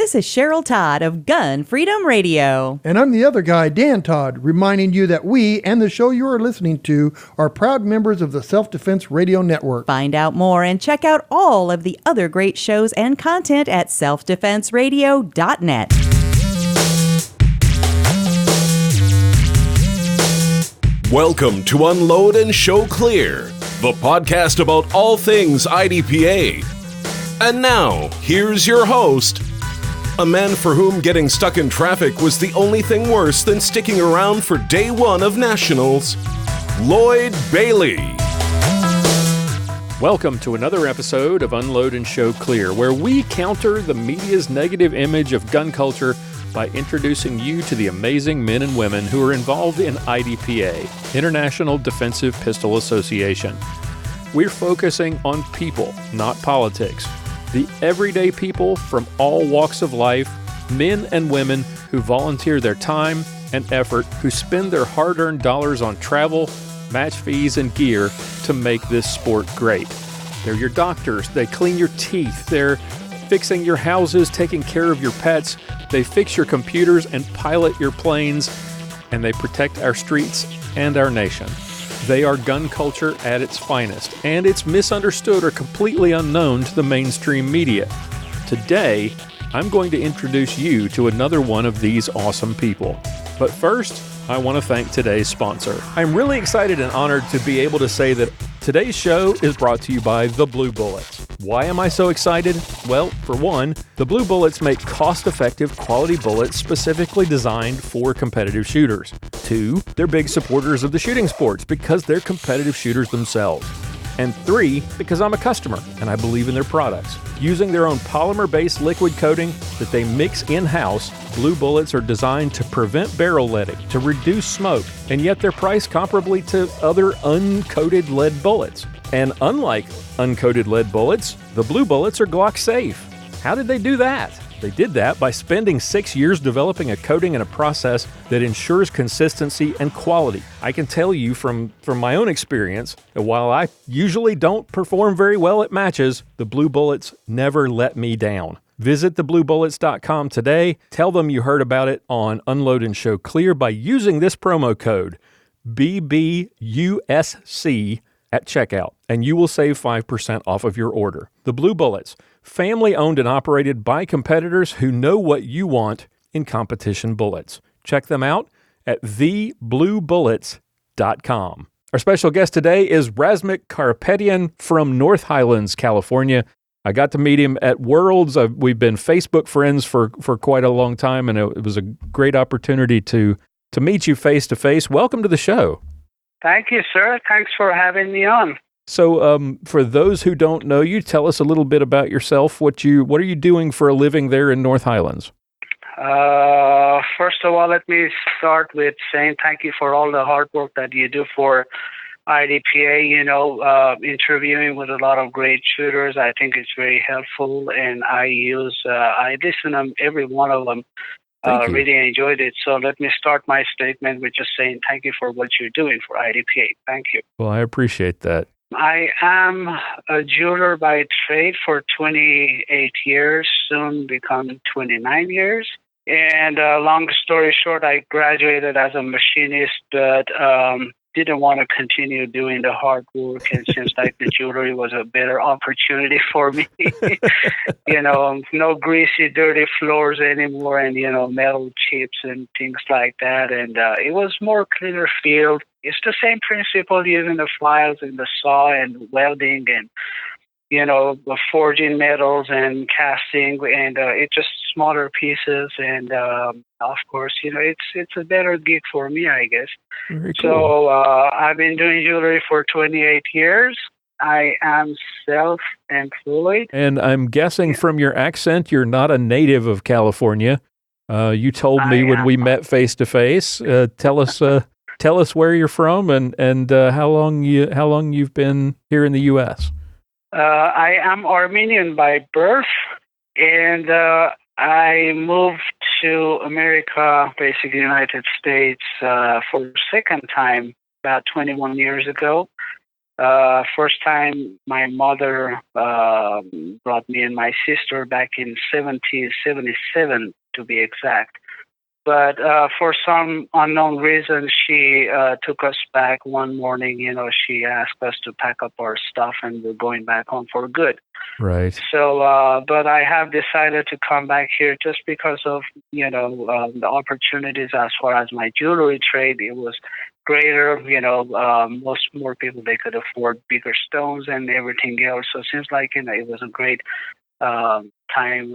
This is Cheryl Todd of Gun Freedom Radio. And I'm the other guy, Dan Todd, reminding you that we and the show you are listening to are proud members of the Self-Defense Radio Network. Find out more and check out all of the other great shows and content at selfdefenseradio.net. Welcome to Unload and Show Clear, the podcast about all things IDPA. And now, here's your host, a man for whom getting stuck in traffic was the only thing worse than sticking around for day one of nationals, Lloyd Bailey. Welcome to another episode of Unload and Show Clear, where we counter the media's negative image of gun culture by introducing you to the amazing men and women who are involved in IDPA, International Defensive Pistol Association. We're focusing on people, not politics. The everyday people from all walks of life, men and women who volunteer their time and effort, who spend their hard-earned dollars on travel, match fees, and gear to make this sport great. They're your doctors. They clean your teeth. They're fixing your houses, taking care of your pets. They fix your computers and pilot your planes, and they protect our streets and our nation. They are gun culture at its finest, and it's misunderstood or completely unknown to the mainstream media. Today, I'm going to introduce you to another one of these awesome people. But first, I want to thank today's sponsor. I'm really excited and honored to be able to say that today's show is brought to you by the Blue Bullets. Why am I so excited? Well, for one, the Blue Bullets make cost-effective, quality bullets specifically designed for competitive shooters. Two, they're big supporters of the shooting sports because they're competitive shooters themselves. And three, because I'm a customer and I believe in their products. Using their own polymer-based liquid coating that they mix in-house, Blue Bullets are designed to prevent barrel leading, to reduce smoke, and yet they're priced comparably to other uncoated lead bullets. And unlike uncoated lead bullets, the Blue Bullets are Glock safe. How did they do that? They did that by spending 6 years developing a coating and a process that ensures consistency and quality. I can tell you from my own experience that while I usually don't perform very well at matches, the Blue Bullets never let me down. Visit thebluebullets.com today. Tell them you heard about it on Unload and Show Clear by using this promo code BBUSC at checkout, and you will save 5% off of your order. The Blue Bullets, family owned and operated by competitors who know what you want in competition bullets. Check them out at thebluebullets.com. Our special guest today is Razmik Carapetian from North Highlands, California. I got to meet him at Worlds. We've been Facebook friends for quite a long time, and it was a great opportunity to meet you face to face. Welcome to the show. Thank you, sir. Thanks for having me on. So, for those who don't know you, tell us a little bit about yourself. What are you doing for a living there in North Highlands? First of all, let me start with saying thank you for all the hard work that you do for IDPA. Interviewing with a lot of great shooters. I think it's very helpful, and I listen to every one of them. Really enjoyed it. So let me start my statement with just saying thank you for what you're doing for IDPA. Thank you. Well, I appreciate that. I am a jeweler by trade for 28 years, soon become 29 years. And long story short, I graduated as a machinist, but didn't want to continue doing the hard work. And since like the jewelry was a better opportunity for me, no greasy, dirty floors anymore, and, metal chips and things like that. And it was more cleaner field. It's the same principle, using the files and the saw and welding and, forging metals and casting, and it's just smaller pieces. And of course, it's a better gig for me, I guess. Very cool. So I've been doing jewelry for 28 years. I am self-employed. And I'm guessing from your accent, you're not a native of California. You told me when we met face to face. Tell us where you're from and how long you've been here in the U.S. I am Armenian by birth, and I moved to America, basically United States, for the second time about 21 years ago. First time my mother brought me and my sister back in 1977, to be exact. But for some unknown reason, she took us back one morning. She asked us to pack up our stuff, and we're going back home for good. Right. So, but I have decided to come back here just because of, the opportunities as far as my jewelry trade. It was greater, most more people, they could afford bigger stones and everything else. So it seems like, it was a great time.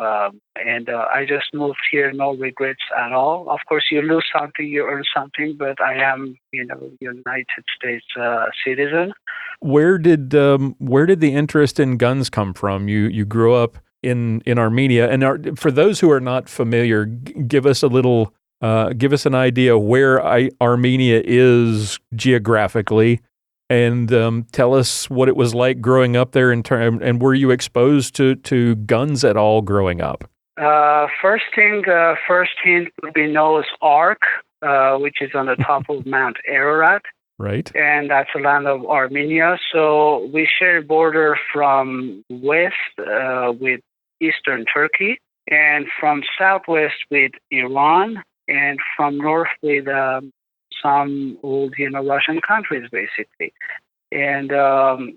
And I just moved here, no regrets at all. Of course, you lose something, you earn something, but I am, United States citizen. Where did the interest in guns come from? You grew up in Armenia, and for those who are not familiar, give us an idea where Armenia is geographically, and tell us what it was like growing up there. And were you exposed to guns at all growing up? First hint would be Noah's Ark, which is on the top of Mount Ararat. Right. And that's the land of Armenia. So we share a border from west with eastern Turkey, and from southwest with Iran, and from north with some old, Russian countries, basically. And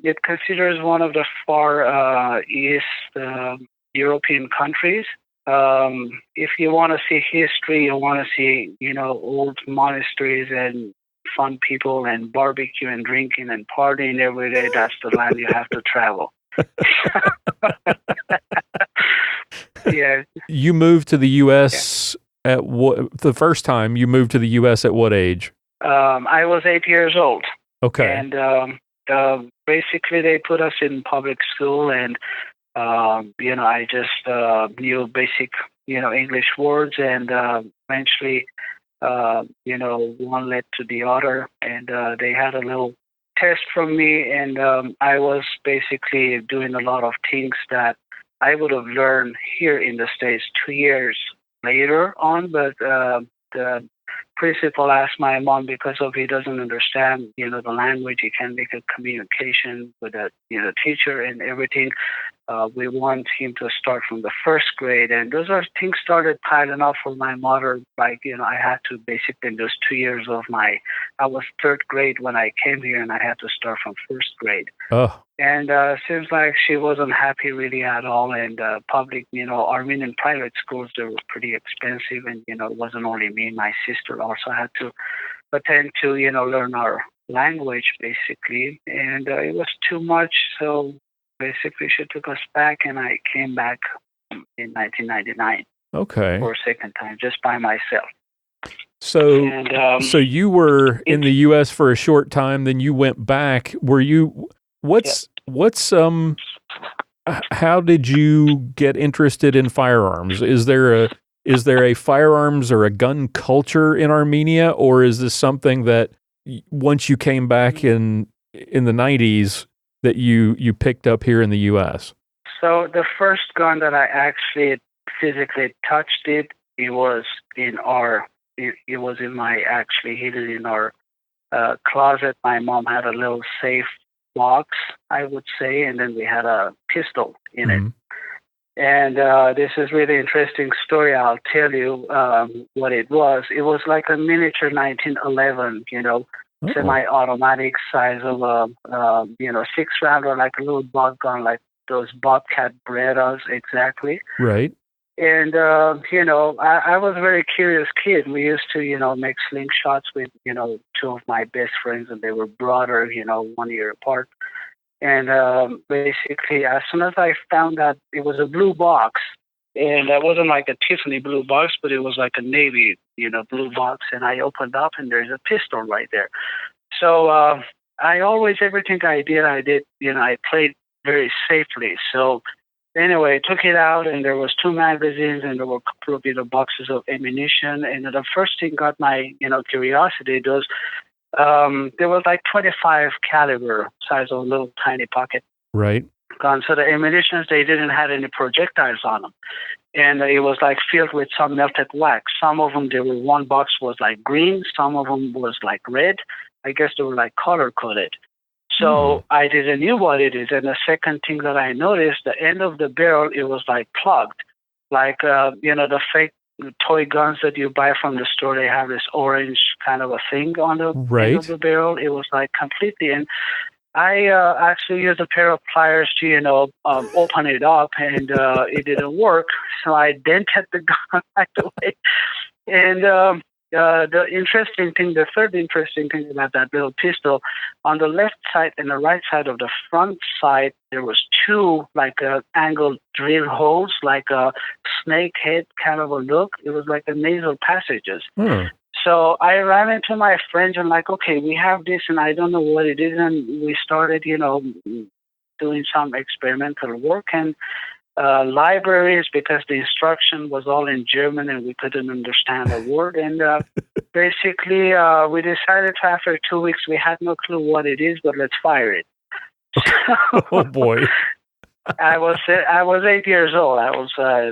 it considers one of the far east European countries. If you want to see history, you want to see, old monasteries and fun people and barbecue and drinking and partying every day, that's the land you have to travel. Yeah. You moved to the U.S. at the first time you moved to the U.S. at what age? I was 8 years old. Okay. And basically they put us in public school, and I just knew basic, English words, and eventually one led to the other, and they had a little test from me, and I was basically doing a lot of things that I would have learned here in the States 2 years later on, but the principal asked my mom, because of he doesn't understand, the language, he can't make a communication with the, teacher and everything. We want him to start from the first grade, and those things started piling up for my mother. Like, I had to basically, those 2 years of I was third grade when I came here, and I had to start from first grade. Oh. And seems like she wasn't happy really at all. And public, Armenian private schools, they were pretty expensive, and it wasn't only me, my sister also had to attend to, learn our language basically, and it was too much. So basically, she took us back, and I came back in 1999. Okay. For a second time, just by myself. So, and, so you were in the U.S. for a short time, then you went back. Were you? How did you get interested in firearms? Is there a firearms or a gun culture in Armenia, or is this something that once you came back in the 90s that you picked up here in the U.S.? So the first gun that I actually physically touched it was in hidden in our closet. My mom had a little safe box, I would say, and then we had a pistol in it. And this is really interesting story. I'll tell you what it was. It was like a miniature 1911, semi-automatic size of a 6-rounder, like a little bug gun, like those Bobcat Berettas, exactly. Right. And I was a very curious kid. We used to make slingshots with two of my best friends, and they were brothers, 1 year apart. And basically, as soon as I found that it was a blue box, and it wasn't like a Tiffany blue box, but it was like a navy, blue box, and I opened up, and there's a pistol right there. So everything I did, I played very safely. So anyway, I took it out, and there was 2 magazines, and there were a couple of boxes of ammunition. And the first thing got my curiosity was there was like 25 caliber size of little tiny pocket right gun. So the ammunition, they didn't have any projectiles on them, and it was like filled with some melted wax. Some of them, one box was like green, some of them was like red. I guess they were like color coded. So I didn't know what it is. And the second thing that I noticed, the end of the barrel, it was like plugged. Like, the fake toy guns that you buy from the store, they have this orange kind of a thing on the end of the barrel. It was like completely. And I actually used a pair of pliers to, open it up, and it didn't work. So I dented the gun right away. And the third interesting thing about that little pistol, on the left side and the right side of the front side, there was two angled drill holes, like a snake head kind of a look. It was like a nasal passages. So I ran into my friends and okay, we have this, and I don't know what it is, and we started, doing some experimental work and libraries, because the instruction was all in German and we couldn't understand a word. And basically, we decided after 2 weeks, we had no clue what it is, but let's fire it. Oh boy! I was 8 years old.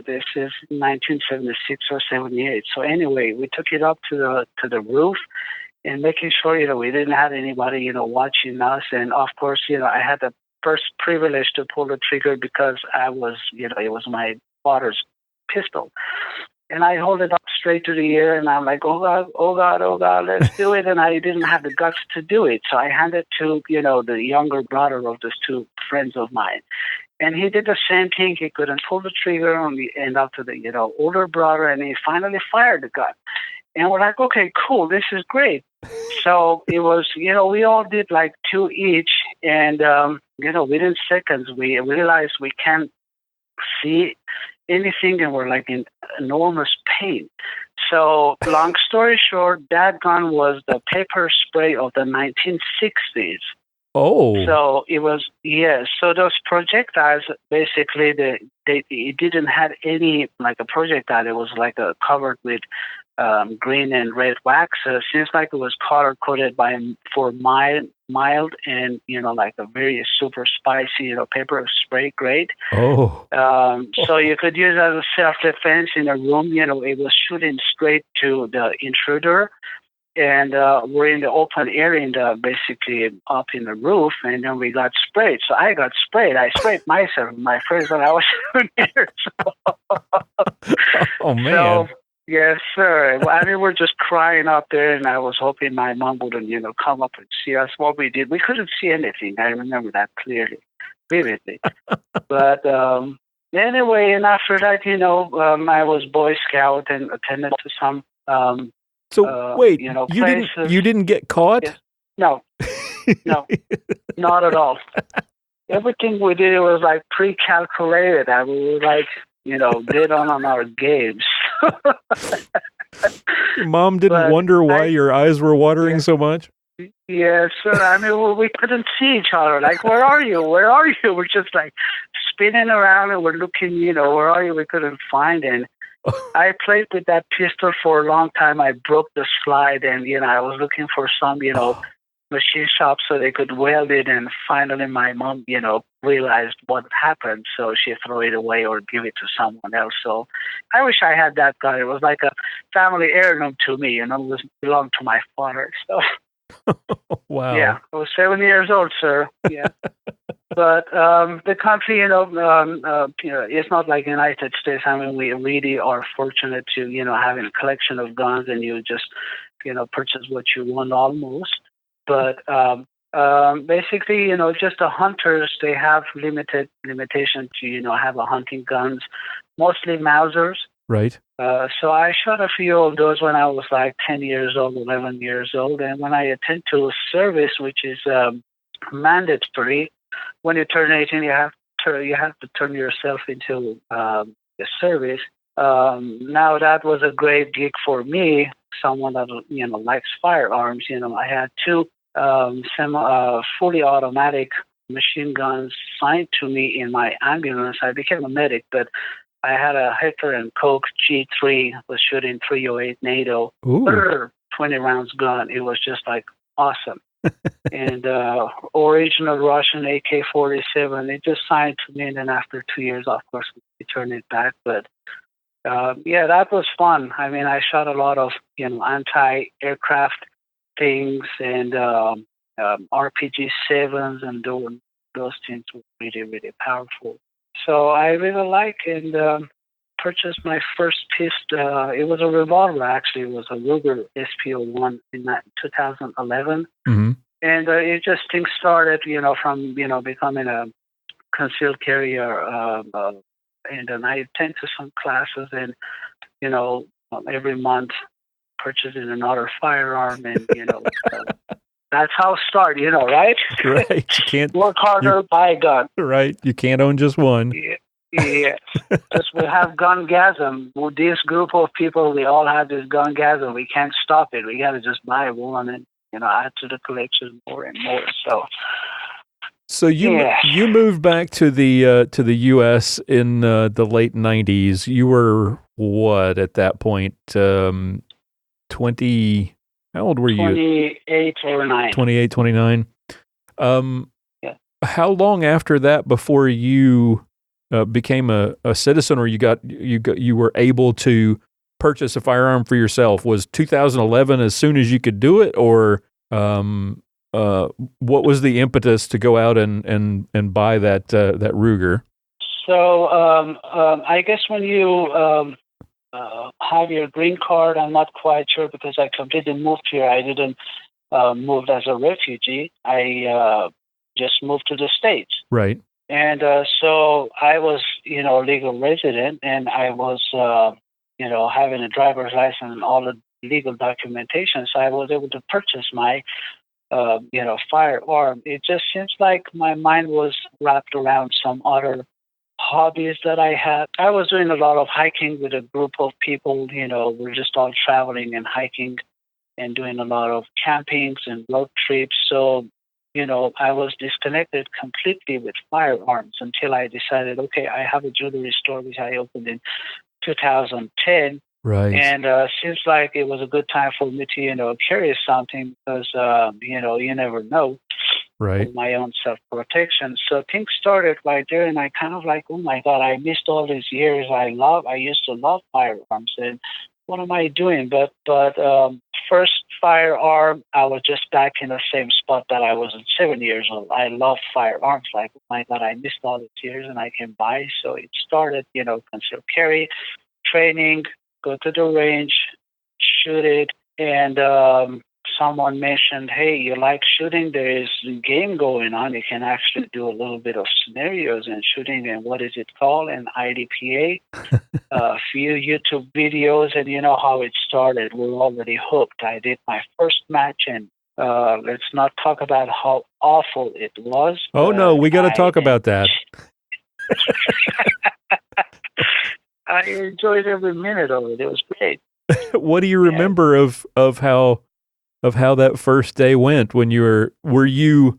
This is 1976 or 78. So anyway, we took it up to the roof, and making sure we didn't have anybody watching us. And of course, I had the first privilege to pull the trigger because I was it was my father's pistol. And I hold it up straight to the air, and I'm like, oh God, oh God, oh God, let's do it. And I didn't have the guts to do it. So I handed it to, the younger brother of those two friends of mine. And he did the same thing. He couldn't pull the trigger, and we end up to the, older brother, and he finally fired the gun. And we're like, okay, cool, this is great. So it was, we all did like two each. And, within seconds, we realized we can't see anything, and we're like in enormous pain. So long story short, that gun was the pepper spray of the 1960s. Oh. So it was, so those projectiles, basically, it didn't have any, like a projectile. It was like covered with green and red wax. Seems like it was color-coded for mild and, like a very super spicy, pepper spray grade. Oh. So you could use it as a self-defense in a room. It was shooting straight to the intruder. And we're in the open area, basically up in the roof, and then we got sprayed. So I got sprayed. I sprayed myself, my friends, when I was 7 years old. Oh, man. So, yes, sir. I mean, we're just crying up there, and I was hoping my mom wouldn't, come up and see us. What we did, we couldn't see anything. I remember that clearly, vividly. But anyway, and after that, I was Boy Scout and attended to some... So wait, you didn't get caught? Yes. No, not at all. Everything we did, it was like pre-calculated. And we were like, dead on our games. Your mom didn't wonder why your eyes were watering so much? Yes, sir. I mean, we couldn't see each other. Like, where are you? Where are you? We're just like spinning around, and we're looking, where are you? We couldn't find it. I played with that pistol for a long time. I broke the slide, and I was looking for some machine shop so they could weld it, and finally my mom realized what happened, so she threw it away or give it to someone else. So I wish I had that gun. It was like a family heirloom to me. It belonged to my father. So wow. Yeah, I was 7 years old, sir. Yeah. But the country, it's not like the United States. I mean, we really are fortunate to, having a collection of guns, and you just, purchase what you want almost. But basically, just the hunters, they have limitation to, have a hunting guns, mostly Mausers. Right. So I shot a few of those when I was like 10 years old, 11 years old. And when I attend to service, which is mandatory, when you turn 18, you have to turn yourself into the service. Now that was a great gig for me, someone that likes firearms. I had two fully automatic machine guns signed to me in my ambulance. I became a medic, but I had a Heckler and Koch G3, was shooting .308 NATO, 20 rounds gun. It was just like awesome. And original Russian AK-47, they just signed to me, and then after 2 years, of course, we returned it back. But that was fun. I mean, I shot a lot of anti-aircraft things, and RPG 7s and doing those things were really, really powerful. So I really like and purchased my first pistol. It was a revolver, actually. It was a Ruger SP01 in 2011. Mm-hmm. And it just things started, from, becoming a concealed carrier. And then I attended some classes and, every month purchasing another firearm. And, that's how it started, right? Right. You can't work harder, buy a gun. Right. You can't own just one. Yeah. Yes. Just we have gungasm. With this group of people, we all have this gungasm. We can't stop it. We got to just buy one and, add to the collection more and more. So you moved back to the U.S. in the late 90s. You were what at that point? 20. How old were you? 28 or 9. 28, 29. Yeah. How long after that before you became a citizen, or you were able to purchase a firearm for yourself? Was 2011 as soon as you could do it, or what was the impetus to go out and buy that Ruger? So I guess when you have your green card, I'm not quite sure because I completely moved here. I didn't move as a refugee. I just moved to the States. Right. And so I was, legal resident, and I was, having a driver's license and all the legal documentation. So I was able to purchase my, firearm. It just seems like my mind was wrapped around some other hobbies that I had. I was doing a lot of hiking with a group of people. We're just all traveling and hiking and doing a lot of campings and road trips. So I was disconnected completely with firearms until I decided, okay, I have a jewelry store which I opened in 2010. Right. And seems like it was a good time for me to, carry something because, you never know. Right. For my own self-protection. So things started right there, and I kind of like, oh my God, I missed all these years. I used to love firearms, and what am I doing? But first firearm, I was just back in the same spot that I was at 7 years old. I love firearms. Like, oh my God, I missed all these years and I can buy. So it started, concealed carry, training, go to the range, shoot it. And someone mentioned, hey, you like shooting? There is a game going on. You can actually do a little bit of scenarios and shooting. And what is it called? An IDPA. A few YouTube videos, and you know how it started. We're already hooked. I did my first match, and let's not talk about how awful it was. Oh, no, we got to talk about that. I enjoyed every minute of it. It was great. What do you remember of how that first day went? When were you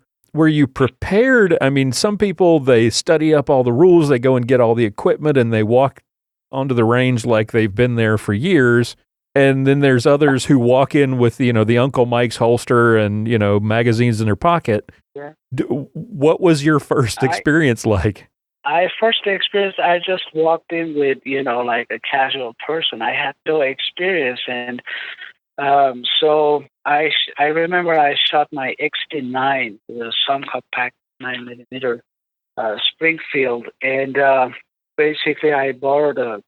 prepared? I mean, some people, they study up all the rules, they go and get all the equipment, and they walk onto the range like they've been there for years. And then there's others who walk in with, the Uncle Mike's holster and, magazines in their pocket. Yeah. What was your first experience like? I just walked in with, like a casual person. I had no experience. And so I remember I shot my XT9 with a some compact 9mm Springfield. And basically I borrowed a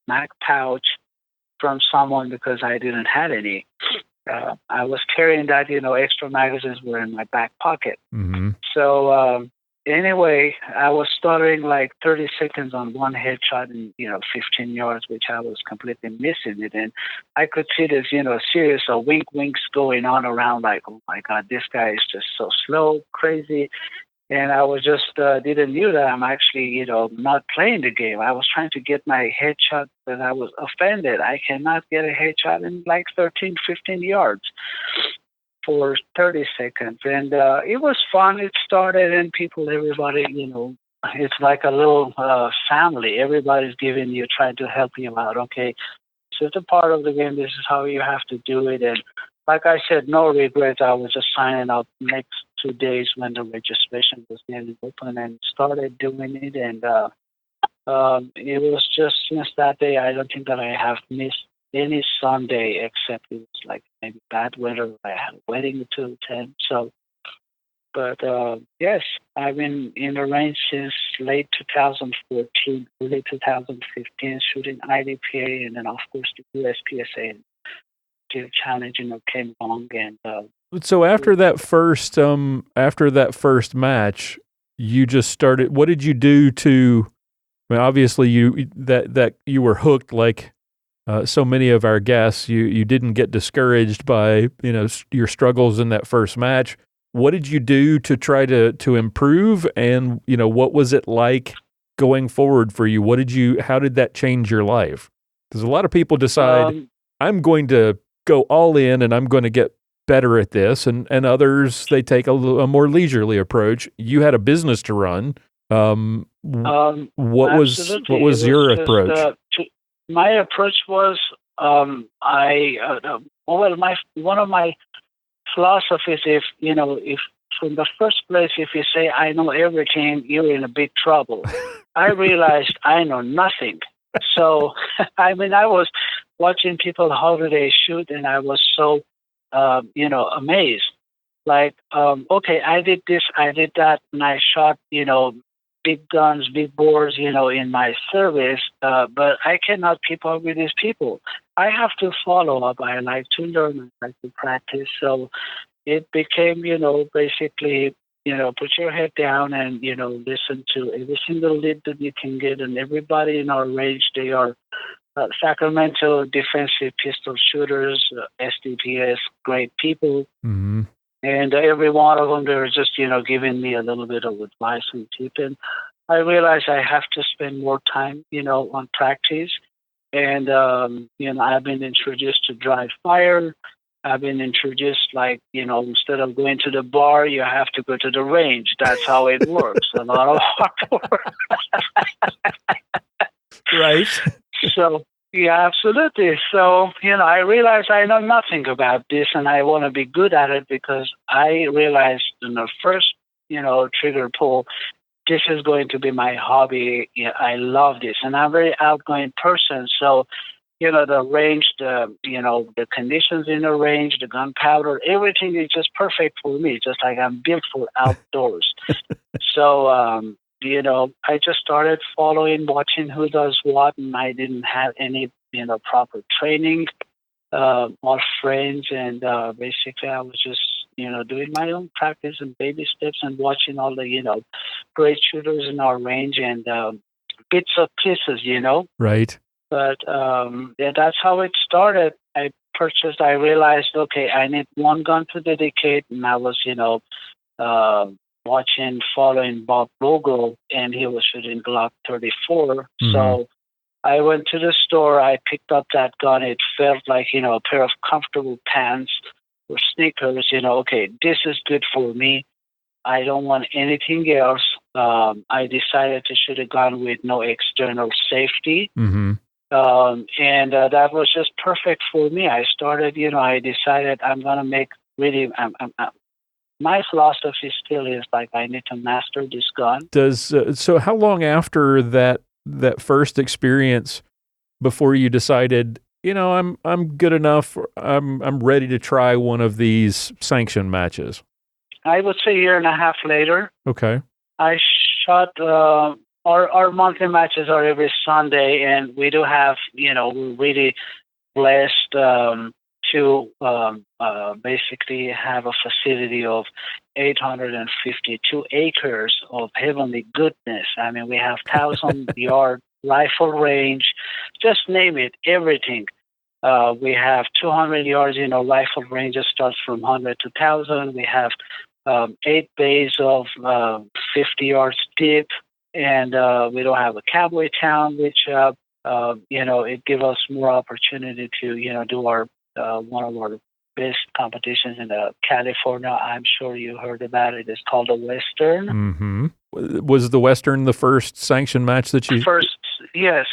Mac pouch from someone because I didn't have any. I was carrying that, extra magazines were in my back pocket. Mm-hmm. So anyway, I was stuttering like 30 seconds on one headshot in, 15 yards, which I was completely missing it. And I could see this, series of winks going on around like, oh my God, this guy is just so slow, crazy. And I was just didn't knew that I'm actually, not playing the game. I was trying to get my headshot, but I was offended. I cannot get a headshot in like 13, 15 yards for 30 seconds. And it was fun. It started, and everybody, it's like a little family. Everybody's trying to help you out. Okay, so it's a part of the game. This is how you have to do it. And like I said, no regrets. I was just signing up next 2 days when the registration was getting open and started doing it. And it was just since that day, I don't think that I have missed any Sunday except it was like maybe bad weather. I had a wedding to attend. So But yes, I've been in the range since late 2014, early 2015, shooting IDPA, and then of course the USPSA and Steel Challenge, came along. And so after that first match, you just started. What did you do to? I mean, obviously that you were hooked like so many of our guests. You didn't get discouraged by your struggles in that first match. What did you do to try to improve? And what was it like going forward for you? How did that change your life? Because a lot of people decide I'm going to go all in and I'm going to get better at this, and others they take a more leisurely approach. You had a business to run. What was your approach? My approach was one of my philosophies. If from the first place, if you say I know everything, you're in a big trouble. I realized I know nothing. So I was watching people how do they shoot, and I was so amazed. Like, okay, I did this, I did that, and I shot, big guns, big bores, in my service, but I cannot keep up with these people. I have to follow up. I like to learn, I like to practice. So it became, basically, put your head down and, listen to every single lead that you can get. And everybody in our range, they are Sacramento defensive pistol shooters, SDPS, great people. Mm-hmm. And every one of them, they were just, giving me a little bit of advice and tip. And I realized I have to spend more time, on practice. And, I've been introduced to dry fire. I've been introduced, like, instead of going to the bar, you have to go to the range. That's how it works. A lot of hard work. Right. So, yeah, absolutely. So, I realized I know nothing about this, and I want to be good at it because I realized in the first, trigger pull, this is going to be my hobby. Yeah, I love this, and I'm a very outgoing person. So, the range, the conditions in the range, the gunpowder, everything is just perfect for me, just like I'm built for outdoors. So, I just started following, watching who does what, and I didn't have any, proper training, or friends, and basically I was just, doing my own practice and baby steps and watching all the, great shooters in our range and bits of pieces, Right. But yeah, that's how it started. I realized, okay, I need one gun to dedicate, and I was, following Bob Vogel, and he was shooting Glock 34. Mm-hmm. So I went to the store, I picked up that gun. It felt like, a pair of comfortable pants or sneakers, okay, this is good for me. I don't want anything else. I decided to shoot a gun with no external safety. Mm-hmm. And that was just perfect for me. I started, I decided I'm going to make really, my philosophy still is like I need to master this gun. So how long after that first experience before you decided, I'm good enough, I'm ready to try one of these sanctioned matches? I would say a year and a half later. Okay. I shot our monthly matches are every Sunday, and we do have, we're really blessed to basically have a facility of 852 acres of heavenly goodness. I mean, we have 1,000-yard rifle range, just name it, everything. We have 200 yards, rifle range that starts from 100 to 1,000. We have 8 bays of 50 yards deep, and we don't have a cowboy town, which it gives us more opportunity to do our one of our best competitions in California. I'm sure you heard about it. It's called the Western. Mm-hmm. Was the Western the first sanctioned match that you? First, yes,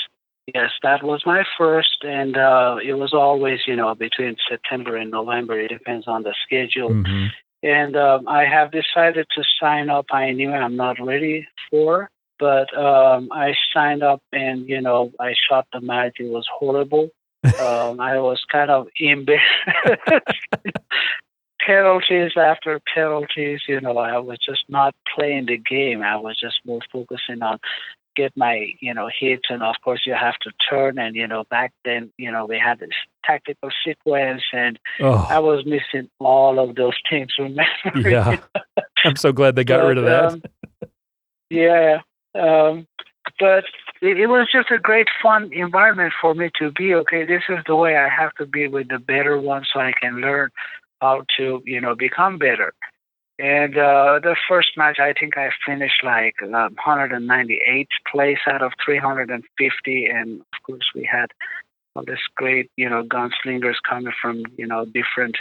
that was my first, and it was always between September and November. It depends on the schedule. Mm-hmm. And I have decided to sign up. I knew I'm not ready for, but I signed up, and I shot the match. It was horrible. I was kind of embarrassed penalties after penalties. I was just not playing the game. I was just more focusing on get my, hits. And of course you have to turn. And, back then, we had this tactical sequence and I was missing all of those things. Remember? Yeah. I'm so glad they got rid of that. Yeah. But it was just a great, fun environment for me to be. Okay, this is the way I have to be with the better ones, so I can learn how to, become better. And the first match, I think I finished like 198th place out of 350. And of course, we had all this great, gunslingers coming from, different,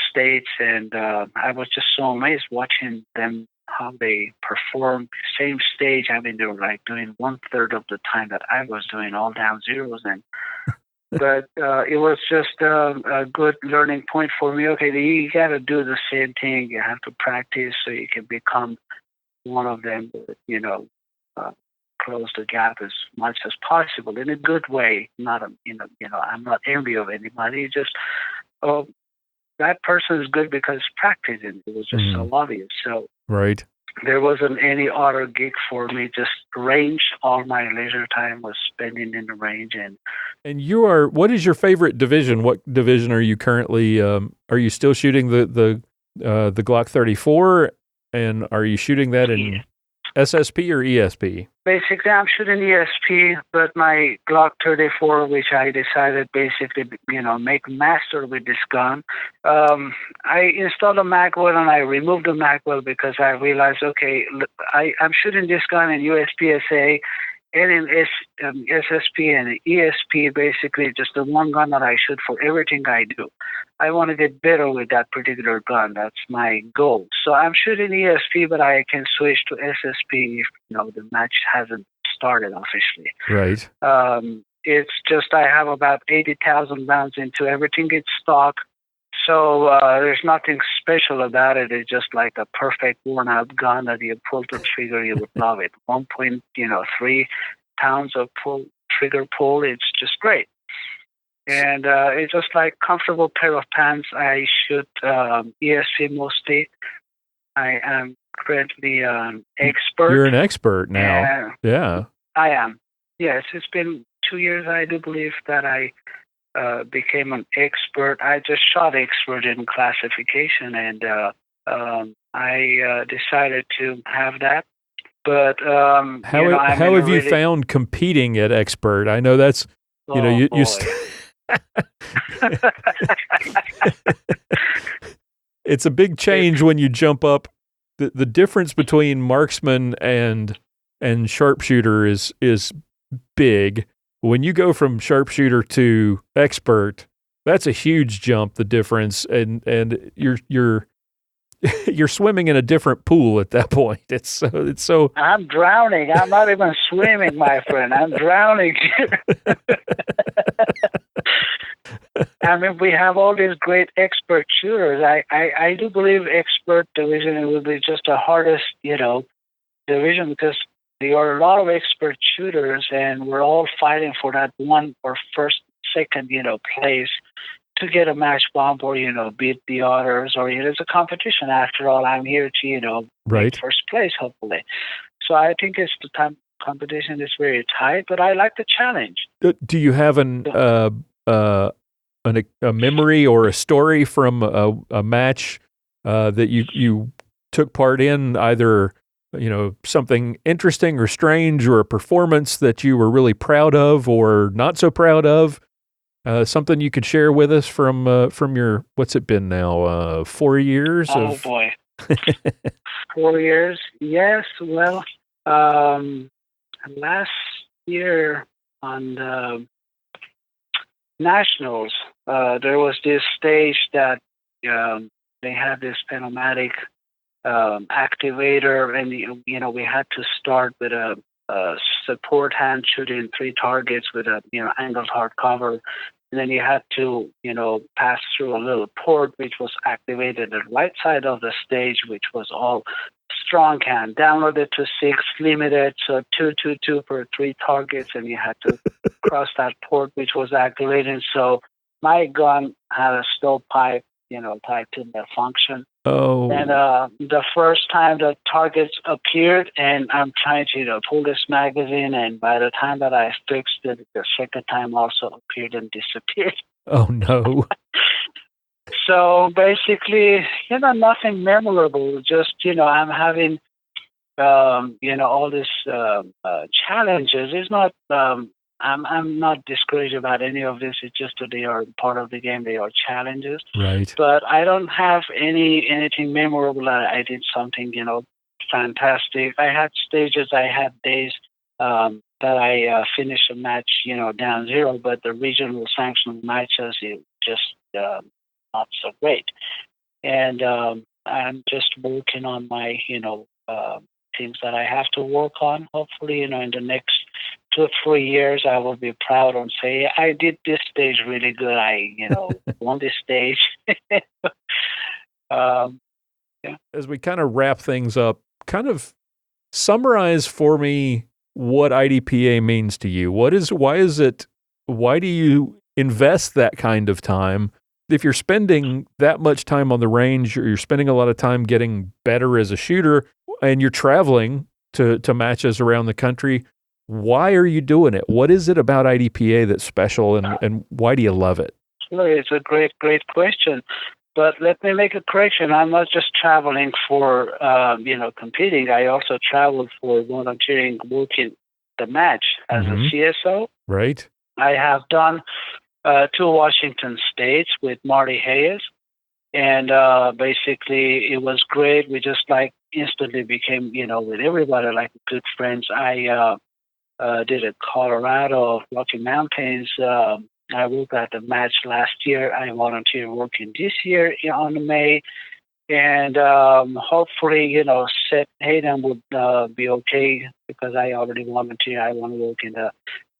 states. And I was just so amazed watching them, how they perform. Same stage. I mean, they were like doing 1/3 of the time that I was doing, all down zeros. And but it was just a good learning point for me. Okay, you got to do the same thing. You have to practice so you can become one of them. Close the gap as much as possible in a good way. Not I'm not envy of anybody. Just that person is good because practicing. It was just so obvious. So right. There wasn't any other gig for me. Just range. All my leisure time was spending in the range. And what is your favorite division? What division are you currently? Are you still shooting the Glock 34? And are you shooting that in SSP or ESP? Basically, I'm shooting ESP, but my Glock 34, which I decided basically, make master with this gun. I installed a magwell and I removed the magwell because I realized, okay, I'm shooting this gun in USPSA and in SSP and ESP, basically just the one gun that I shoot for everything I do. I want to get better with that particular gun. That's my goal. So I'm shooting ESP, but I can switch to SSP if the match hasn't started officially. Right. It's just I have about 80,000 rounds into everything. It's stock. So there's nothing special about it. It's just like a perfect worn-out gun that you pull the trigger, you would love it. 1.3 pounds of trigger pull. It's just great. And it's just like comfortable pair of pants. I shoot ESC mostly. I am currently an expert. You're an expert now. Yeah. I am. Yes, it's been 2 years, I do believe, that I became an expert. I just shot expert in classification, and I decided to have that. But how have you found competing at expert? I know that's you it's a big change when you jump up. The difference between marksman and sharpshooter is big. When you go from sharpshooter to expert, that's a huge jump. The difference, and you're swimming in a different pool at that point. It's so. I'm drowning. I'm not even swimming, my friend. I'm drowning here. I mean, we have all these great expert shooters. I do believe expert division will be just the hardest, division, because there are a lot of expert shooters, and we're all fighting for that one or first, second, place to get a match bump or, beat the others, or it's a competition. After all, I'm here to, make first place, hopefully. So I think it's the time competition is very tight, but I like the challenge. Do you have a memory or a story from a match that you took part in, either something interesting or strange, or a performance that you were really proud of or not so proud of? Something you could share with us from your, what's it been now, 4 years? Oh boy, 4 years. Yes. Well, last year on the Nationals, there was this stage that they had this pneumatic activator, and we had to start with a support hand shooting 3 targets with a angled hard cover, and then you had to pass through a little port which was activated at the right side of the stage, which was all strong hand, downloaded to 6, limited, so 2 per 3 targets, and you had to cross that port which was activated. So my gun had a stovepipe type 2 malfunction. Oh. And the first time the targets appeared, and I'm trying to pull this magazine, and by the time that I fixed it, the second time also appeared and disappeared. Oh, no. So basically, nothing memorable. Just, I'm having, all these challenges. It's not, I'm not discouraged about any of this. It's just that they are part of the game. They are challenges. Right. But I don't have anything memorable. I did something, fantastic. I had stages. I had days that I finished a match, down 0. But the regional sanctioned matches, it just not so great. And I'm just working on my, things that I have to work on. Hopefully, in the next 2 or 3 years, I will be proud and say, I did this stage really good. I, won this stage. Yeah. As we kind of wrap things up, kind of summarize for me what IDPA means to you. Why do you invest that kind of time? If you're spending that much time on the range, or you're spending a lot of time getting better as a shooter, and you're traveling to matches around the country, why are you doing it? What is it about IDPA that's special, and why do you love it? It's a great question. But let me make a correction. I'm not just traveling for, competing. I also travel for volunteering, working the match as a CSO. Right. I have done 2 Washington states with Marty Hayes. And basically, it was great. We just instantly became, with everybody, good friends. I did a Colorado, Rocky Mountains. I worked at the match last year. I volunteered working this year on May. And hopefully, Seth Hayden would be okay because I already volunteered. I want to work in the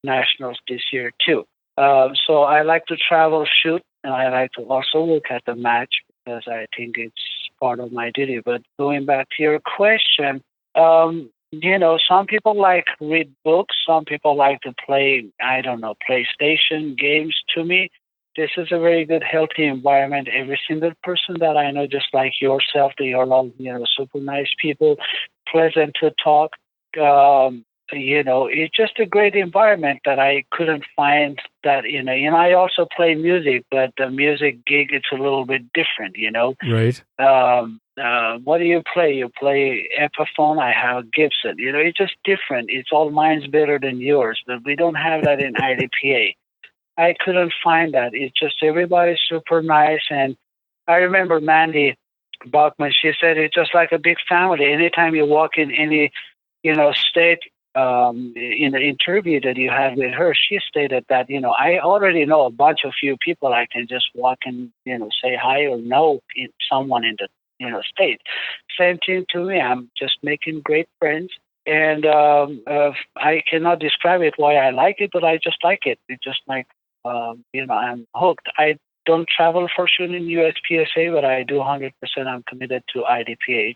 Nationals this year, too. So I like to travel, shoot, and I like to also work at the match because I think it's part of my duty. But going back to your question, some people like read books. Some people like to play, PlayStation games. To me, this is a very good, healthy environment. Every single person that I know, just like yourself, they are all, super nice people, pleasant to talk. It's just a great environment that I couldn't find that, and I also play music, but the music gig, it's a little bit different, Right. What do you play? You play Epiphone, I have a Gibson. It's just different. It's all mine's better than yours, but we don't have that in IDPA. I couldn't find that. It's just everybody's super nice. And I remember Mandy Bachman, she said it's just like a big family. Anytime you walk in any, state, in the interview that you had with her, she stated that, I already know a bunch of few people. I can just walk and, say hi or know someone in the, state. Same thing to me. I'm just making great friends. And I cannot describe it why I like it, but I just like it. It's just like, I'm hooked. I don't travel for shooting USPSA, but I do 100%. I'm committed to IDPA.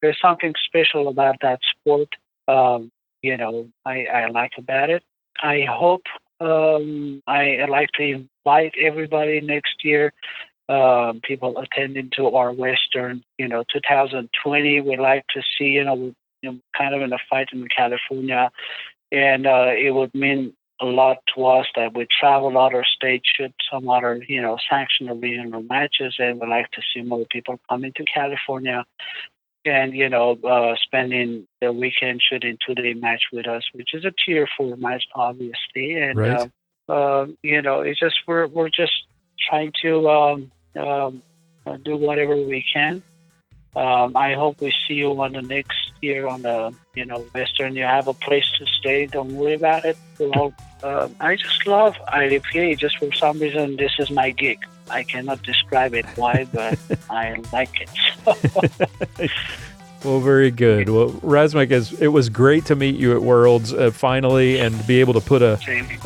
There's something special about that sport. I like about it. I hope I like to invite everybody next year, people attending to our Western, 2020. We like to see, kind of in a fight in California. And it would mean a lot to us that we travel other states, shoot some other, sanctioned regional matches. And we like to see more people coming to California and, spending the weekend shooting 2-day match with us, which is a tier 4 match, obviously. And, right. It's just, we're just trying to do whatever we can. I hope we see you on the next year on the, Western. You have a place to stay. Don't worry about it. I just love IDPA. Just for some reason, this is my gig. I cannot describe it why, but I like it. Well, very good. Well, Razmik, it was great to meet you at Worlds finally and be able to put a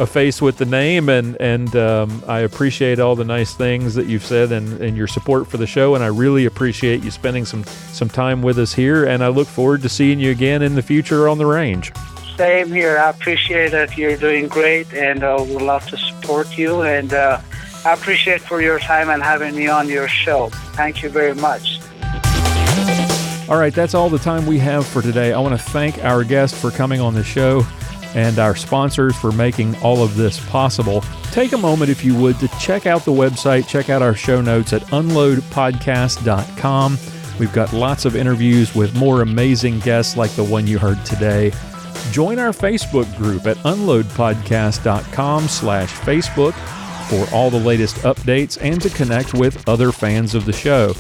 face with the name. And I appreciate all the nice things that you've said and your support for the show. And I really appreciate you spending some time with us here. And I look forward to seeing you again in the future on the range. Same here. I appreciate that. You're doing great, and we'd love to support you. And I appreciate for your time and having me on your show. Thank you very much. All right, that's all the time we have for today. I want to thank our guest for coming on the show and our sponsors for making all of this possible. Take a moment, if you would, to check out the website, check out our show notes at unloadpodcast.com. We've got lots of interviews with more amazing guests like the one you heard today. Join our Facebook group at unloadpodcast.com/Facebook for all the latest updates and to connect with other fans of the show.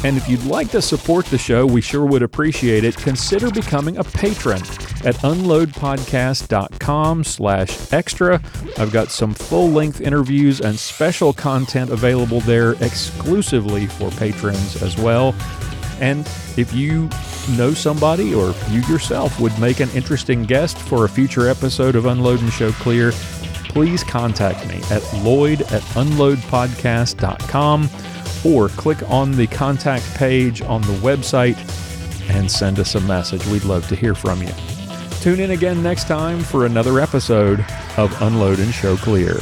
And if you'd like to support the show, we sure would appreciate it. Consider becoming a patron at unloadpodcast.com/extra. I've got some full-length interviews and special content available there exclusively for patrons as well. And if you know somebody or you yourself would make an interesting guest for a future episode of Unload and Show Clear, please contact me at lloyd@unloadpodcast.com or click on the contact page on the website and send us a message. We'd love to hear from you. Tune in again next time for another episode of Unload and Show Clear.